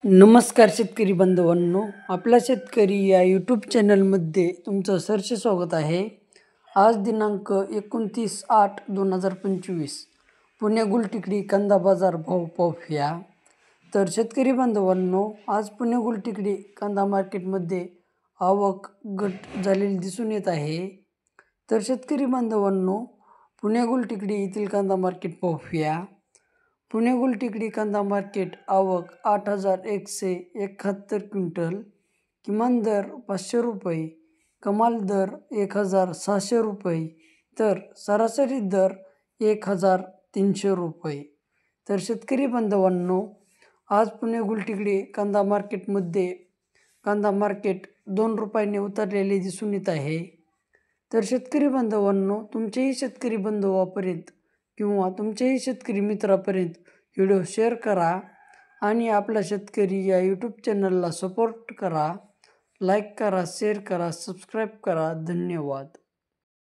नमस्कार शेतकरी बांधवांनो, आपला शेतकरी या यूट्यूब चॅनलमध्ये तुमचं सहर्ष स्वागत आहे. आज दिनांक 29/8/2025 पुणे गुलटेकडी कांदा बाजार भाव पाहूया. तर शेतकरी बांधवांनो, आज पुणे गुलटेकडी कांदा मार्केटमध्ये आवक घट झालेली दिसून येत आहे. तर शेतकरी बांधवांनो, पुणे गुलटेकडी येथील कांदा मार्केट पाहूया. पुणे गुलटेकडी कांदा मार्केट आवक 8,171 क्विंटल, किमान दर 500 रुपये, कमाल दर 1,600 रुपये, तर सरासरी दर 1,300 रुपये. तर शेतकरी बांधवांनो, आज पुणे गुलटेकडी कांदा मार्केटमध्ये कांदा मार्केट 2 रुपयाने उतरलेले दिसून येत आहे. तर शेतकरी बांधवांनो, तुमचेही शेतकरी बांधवापर्यंत किंवा तुमच्याही शेतकरी मित्रापर्यंत व्हिडिओ शेअर करा आणि आपला शेतकरी या यूट्यूब चॅनलला सपोर्ट करा. लाईक करा, शेअर करा, सबस्क्राईब करा. धन्यवाद.